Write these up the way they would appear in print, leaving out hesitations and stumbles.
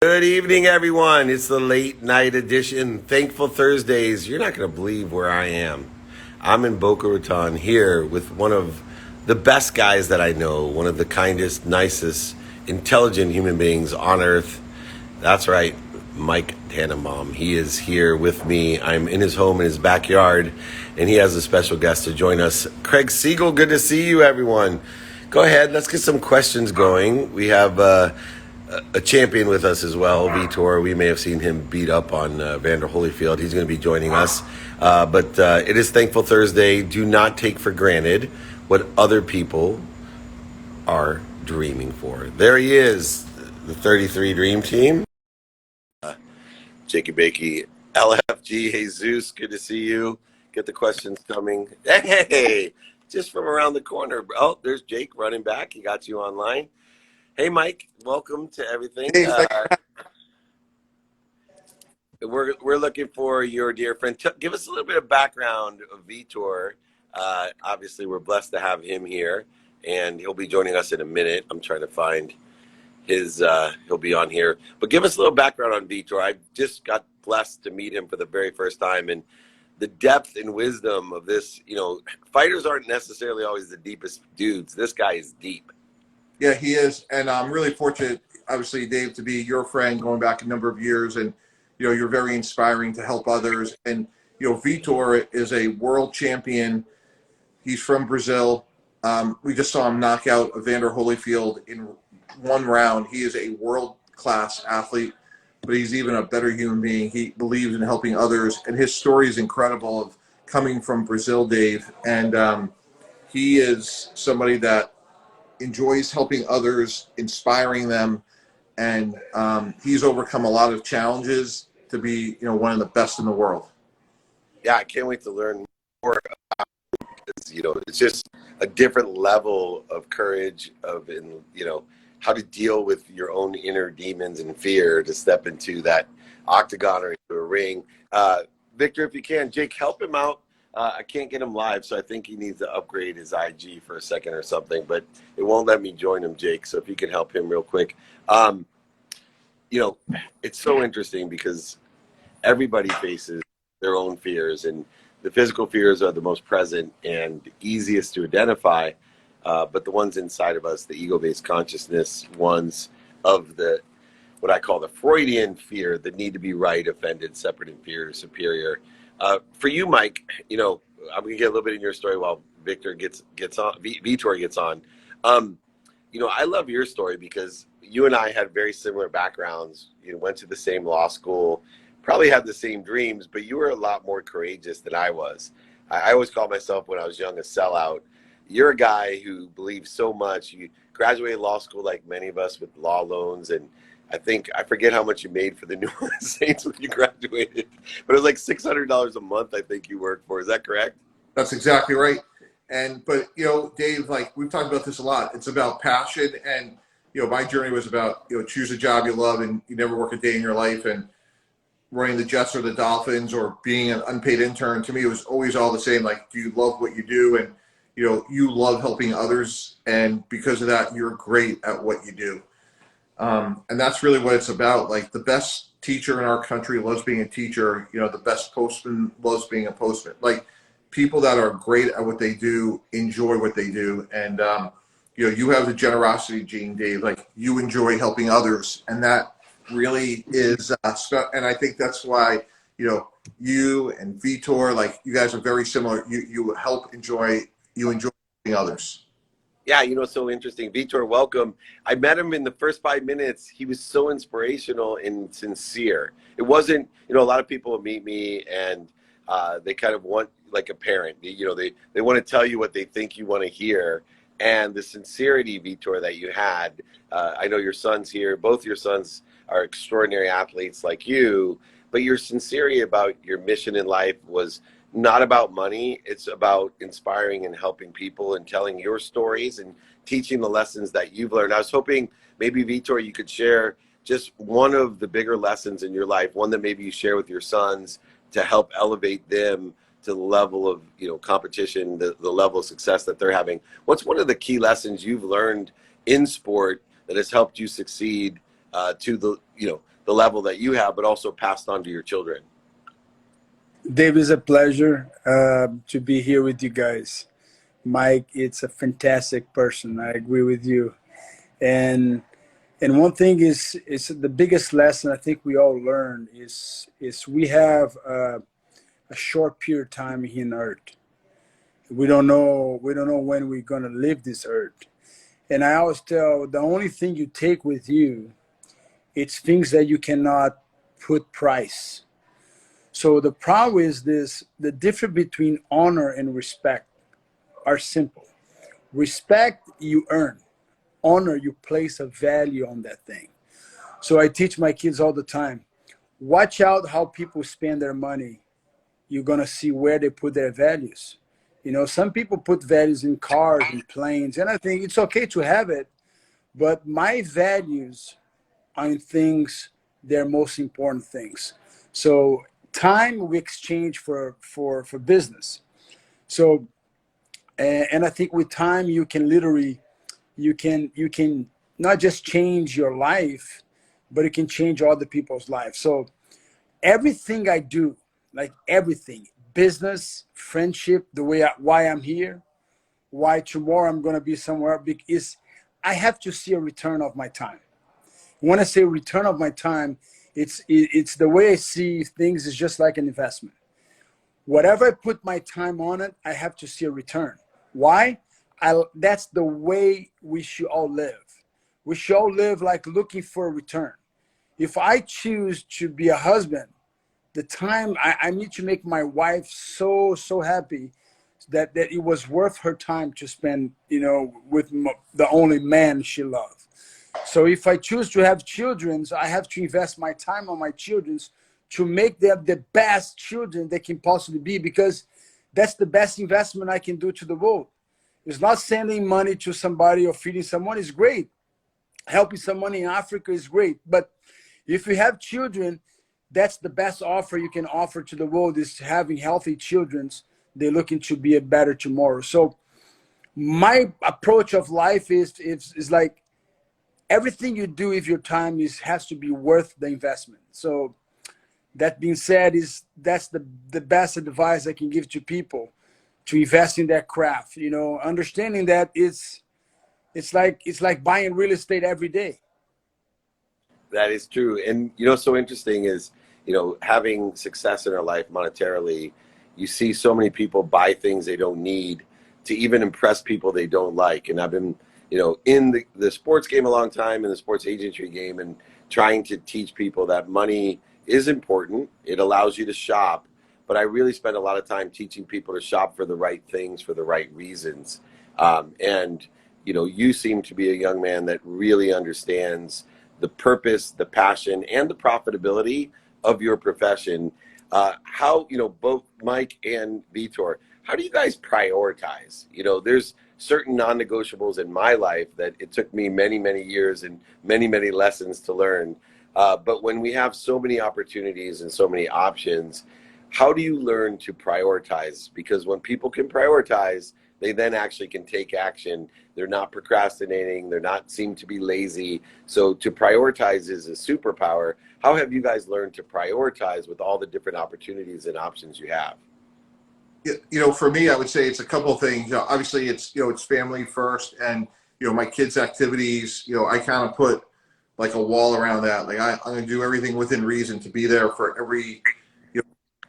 Good evening, everyone. It's the late night edition. Thankful Thursdays. You're not going to believe where I am. I'm in Boca Raton here with one of the best guys that I know, one of the kindest, nicest, intelligent human beings on earth. That's right, Mike Tannenbaum. He is here with me. I'm in his home in his backyard, and he has a special guest to join us. Craig Siegel, good to see you, everyone. Go ahead, let's get some questions going. We have a champion with us as well, Vitor. We may have seen him beat up on Vander Holyfield. He's going to be joining us. But it is Thankful Thursday. Do not take for granted what other people are dreaming for. There he is, the 33 Dream Team. Jakey, bakey, LFG. Hey, Zeus, good to see you. Get the questions coming. Hey, just from around the corner. Oh, there's Jake running back. He got you online. Hey, Mike, welcome to everything. Hey, We're looking for your dear friend. Give us a little bit of background of Vitor. Obviously, we're blessed to have him here, and he'll be joining us in a minute. I'm trying to find his, he'll be on here. But give us a little background on Vitor. I just got blessed to meet him for the very first time, and the depth and wisdom of this, fighters aren't necessarily always the deepest dudes. This guy is deep. Yeah, he is, and I'm really fortunate, obviously, Dave, to be your friend going back a number of years, and you're very inspiring to help others. And Vitor is a world champion. He's from Brazil. We just saw him knock out Evander Holyfield in one round. He is a world-class athlete, but he's even a better human being. He believes in helping others, and his story is incredible of coming from Brazil, Dave. And he is somebody that enjoys helping others, inspiring them, and he's overcome a lot of challenges to be, one of the best in the world. Yeah, I can't wait to learn more about it because, it's just a different level of courage how to deal with your own inner demons and fear to step into that octagon or into a ring. Victor, if you can, Jake, help him out. I can't get him live, so I think he needs to upgrade his IG for a second or something, but it won't let me join him, Jake, so if you can help him real quick. It's so interesting because everybody faces their own fears, and the physical fears are the most present and easiest to identify, but the ones inside of us, the ego-based consciousness ones of what I call the Freudian fear, the need to be right, offended, separate, inferior, superior. For you, Mike, I'm going to get a little bit in your story while Vitor gets on. I love your story because you and I had very similar backgrounds. You went to the same law school, probably had the same dreams, but you were a lot more courageous than I was. I always called myself when I was young a sellout. You're a guy who believes so much. You graduated law school like many of us with law loans, and I forget how much you made for the New Orleans Saints when you graduated, but it was like $600 a month. I think you worked for. Is that correct? That's exactly right. But Dave, like we've talked about this a lot. It's about passion, and my journey was about choose a job you love and you never work a day in your life. And running the Jets or the Dolphins or being an unpaid intern, to me, it was always all the same. Like, do you love what you do? And you love helping others, and because of that, you're great at what you do. And that's really what it's about. Like the best teacher in our country loves being a teacher. The best postman loves being a postman. Like people that are great at what they do enjoy what they do. And, you have the generosity gene, Dave. Like you enjoy helping others. And that really is, and I think that's why, you and Vitor, like you guys are very similar. You enjoy helping others. Yeah, it's so interesting. Vitor, welcome. I met him in the first 5 minutes. He was so inspirational and sincere. It wasn't, a lot of people meet me and they kind of want like a parent. They want to tell you what they think you want to hear. And the sincerity, Vitor, that you had, I know your son's here. Both your sons are extraordinary athletes like you, but your sincerity about your mission in life was not about money. It's about inspiring and helping people and telling your stories and teaching the lessons that you've learned. I was hoping maybe, Vitor, you could share just one of the bigger lessons in your life, one that maybe you share with your sons to help elevate them to the level of competition, the level of success that they're having. What's one of the key lessons you've learned in sport that has helped you succeed to the, the level that you have, but also passed on to your children? Dave, it's a pleasure to be here with you guys. Mike, it's a fantastic person. I agree with you. And one thing is the biggest lesson I think we all learn is we have a short period of time here on earth. We don't know when we're gonna leave this earth. And I always tell, the only thing you take with you, it's things that you cannot put price. So the problem is this: the difference between honor and respect are simple. Respect you earn. Honor, you place a value on that thing. So I teach my kids all the time, watch out how people spend their money. You're going to see where they put their values. Some people put values in cars and planes, and I think it's okay to have it, but my values are in things, they're most important things. So time we exchange for business. So, and I think with time you can literally, you can not just change your life, but it can change other people's lives. So everything I do, like everything, business, friendship, why I'm here, why tomorrow I'm going to be somewhere, is I have to see a return of my time. When I say return of my time, it's the way I see things is just like an investment. Whatever I put my time on it, I have to see a return. Why? That's the way we should all live. We should all live like looking for a return. If I choose to be a husband, the time I need to make my wife so happy that it was worth her time to spend, with the only man she loved. So if I choose to have children, I have to invest my time on my children to make them the best children they can possibly be, because that's the best investment I can do to the world. It's not sending money to somebody or feeding someone is great. Helping someone in Africa is great. But if you have children, that's the best offer you can offer to the world, is having healthy children. They're looking to be a better tomorrow. So my approach of life is like, everything you do with your time has to be worth the investment. So that being said, that's the best advice I can give to people, to invest in their craft. Understanding that it's like buying real estate every day. That is true. And so interesting is, having success in our life monetarily, you see so many people buy things they don't need to even impress people they don't like. And I've been, in the sports game a long time, in the sports agency game, and trying to teach people that money is important. It allows you to shop, but I really spend a lot of time teaching people to shop for the right things, for the right reasons. And you seem to be a young man that really understands the purpose, the passion, and the profitability of your profession. How, both Mike and Vitor, how do you guys prioritize? There's certain non-negotiables in my life that it took me many, many years and many, many lessons to learn. But when we have so many opportunities and so many options, how do you learn to prioritize? Because when people can prioritize, they then actually can take action. They're not procrastinating. They're not seem to be lazy. So to prioritize is a superpower. How have you guys learned to prioritize with all the different opportunities and options you have? For me, I would say it's a couple of things. Obviously, it's family first, and my kids' activities. I kind of put like a wall around that. Like I'm going to do everything within reason to be there for every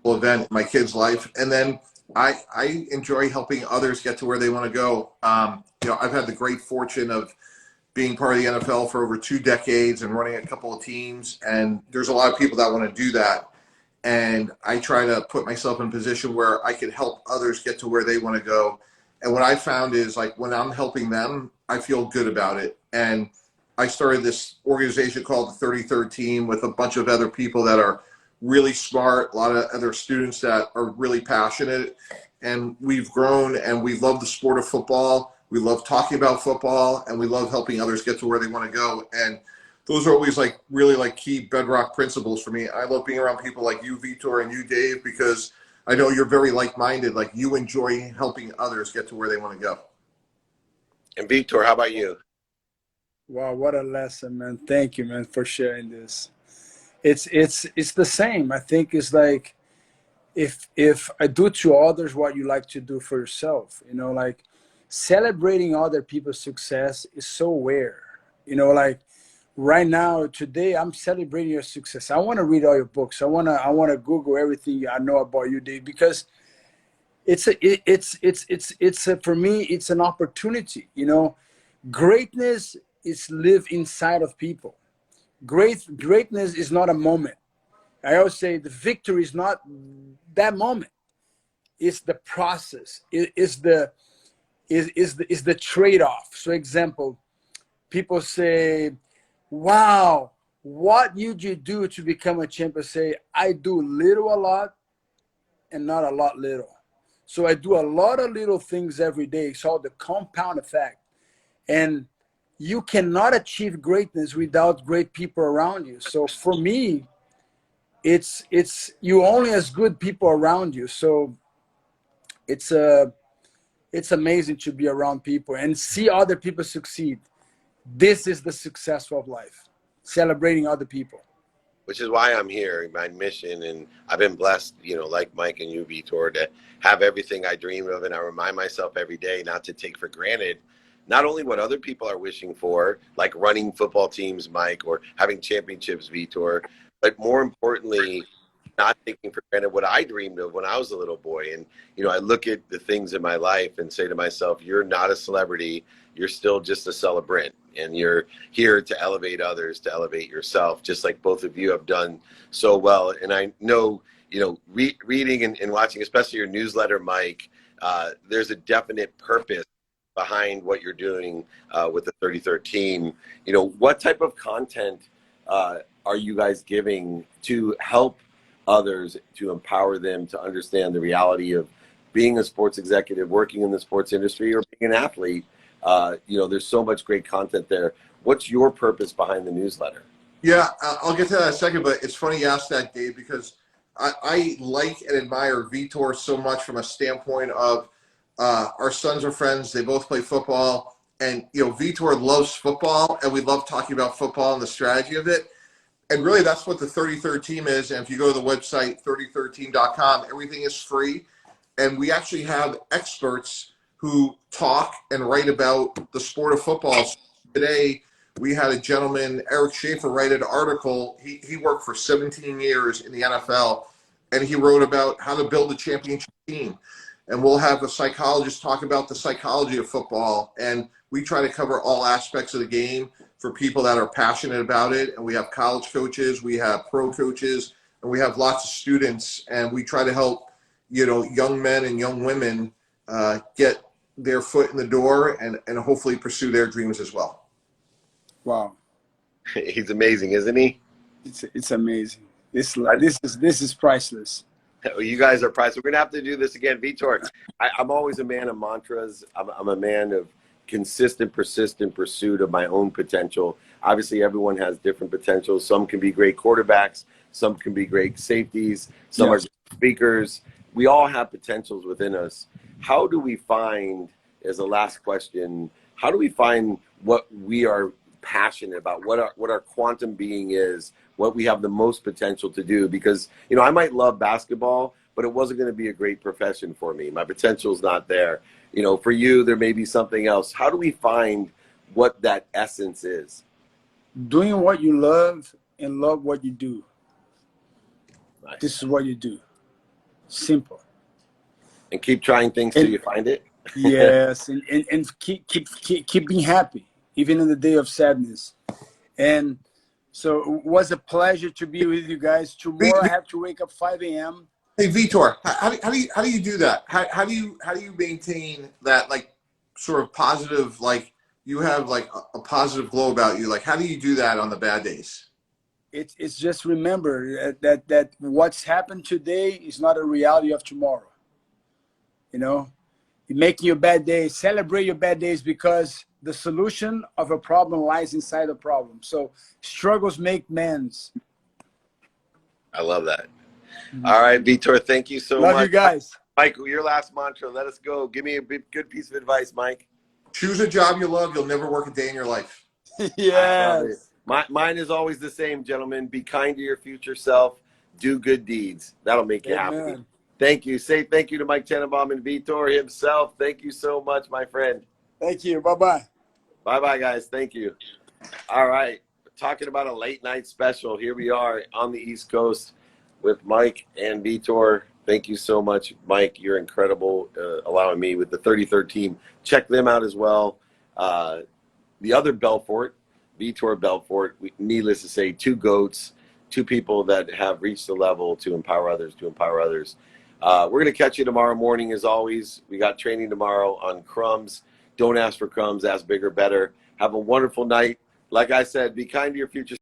event in my kids' life, and then I enjoy helping others get to where they want to go. I've had the great fortune of being part of the NFL for over 2 decades and running a couple of teams, and there's a lot of people that want to do that. And I try to put myself in a position where I can help others get to where they want to go. And what I found is, like, when I'm helping them, I feel good about it. And I started this organization called the 33rd Team with a bunch of other people that are really smart, a lot of other students that are really passionate. And we've grown, and we love the sport of football. We love talking about football, and we love helping others get to where they want to go. And those are always really key bedrock principles for me. I love being around people like you, Vitor, and you, Dave, because I know you're very like-minded. Like, you enjoy helping others get to where they want to go. And Vitor, how about you? Wow, what a lesson, man. Thank you, man, for sharing this. It's the same. I think it's like if I do to others what you like to do for yourself, you know, like celebrating other people's success is so rare. You know, like right now, today, I'm celebrating your success. I want to read all your books. I wanna Google everything I know about you, Dave, because for me, it's an opportunity. You know, greatness is live inside of people. Greatness is not a moment. I always say the victory is not that moment. It's the process. Is the trade-off. So example, people say, wow, what did you do to become a champion? Say, I do little a lot and not a lot little. So I do a lot of little things every day. It's called the compound effect. And you cannot achieve greatness without great people around you. So for me, it's you only as good people around you. So it's amazing to be around people and see other people succeed. This is the success of life, celebrating other people. Which is why I'm here, my mission. And I've been blessed, you know, like Mike and you, Vitor, to have everything I dream of. And I remind myself every day not to take for granted not only what other people are wishing for, like running football teams, Mike, or having championships, Vitor, but more importantly, not taking for granted what I dreamed of when I was a little boy. And, you know, I look at the things in my life and say to myself, you're not a celebrity. You're still just a celebrant. And you're here to elevate others, to elevate yourself, just like both of you have done so well. And I know, you know, reading and watching, especially your newsletter, Mike, there's a definite purpose behind what you're doing with the 33rd team. You know, what type of content are you guys giving to help others, to empower them to understand the reality of being a sports executive, working in the sports industry, or being an athlete? You know, there's so much great content there. What's your purpose behind the newsletter? Yeah, I'll get to that in a second, but it's funny you asked that, Dave, because I like and admire Vitor so much from a standpoint of our sons are friends. They both play football. And, you know, Vitor loves football, and we love talking about football and the strategy of it. And really, that's what the 33rd team is. And if you go to the website, 33rdteam.com, everything is free. And we actually have experts who talk and write about the sport of football. So today, we had a gentleman, Eric Schaefer, write an article. He worked for 17 years in the NFL, and he wrote about how to build a championship team. And we'll have a psychologist talk about the psychology of football. And we try to cover all aspects of the game for people that are passionate about it. And we have college coaches, we have pro coaches, and we have lots of students. And we try to help, you know, young men and young women get their foot in the door and hopefully pursue their dreams as well. Wow, He's amazing, isn't he? it's amazing. This is priceless. You guys are priceless. We're gonna have to do this again, Vitor. I'm always a man of mantras. I'm a man of consistent, persistent pursuit of my own potential. Obviously, everyone has different potentials. Some can be great quarterbacks. Some can be great safeties. Some are great speakers. We all have potentials within us. How do we find, as a last question, how do we find what we are passionate about, what our quantum being is, what we have the most potential to do? Because, you know, I might love basketball, but it wasn't going to be a great profession for me. My potential's not there. You know, for you, there may be something else. How do we find what that essence is? Doing what you love and love what you do. Nice. This is what you do. Simple. And keep trying things till you find it. Yes, and keep being happy, even in the day of sadness. And so it was a pleasure to be with you guys. Tomorrow I have to wake up 5 a.m. Hey, Vitor, how do you do that? How do you maintain that, like, sort of positive, like you have like a positive glow about you? Like, how do you do that on the bad days? It's just remember that what's happened today is not a reality of tomorrow. You know, you're making your bad days, celebrate your bad days, because the solution of a problem lies inside the problem. So struggles make men's. I love that. All right, Vitor, thank you so much. Love you guys. Mike, your last mantra. Let us go. Give me a good piece of advice, Mike. Choose a job you love. You'll never work a day in your life. I love it. Yes. Mine is always the same, gentlemen. Be kind to your future self. Do good deeds. That'll make you happy. Amen. Thank you. Say thank you to Mike Tannenbaum and Vitor himself. Thank you so much, my friend. Thank you. Bye-bye. Bye-bye, guys. Thank you. All right. Talking about a late night special. Here we are on the East Coast with Mike and Vitor. Thank you so much, Mike. You're incredible, allowing me with the 33rd team. Check them out as well. The other Belfort, Vitor Belfort, needless to say, two goats, two people that have reached the level to empower others, We're going to catch you tomorrow morning, as always. We got training tomorrow on crumbs. Don't ask for crumbs, ask bigger, better. Have a wonderful night. Like I said, be kind to your future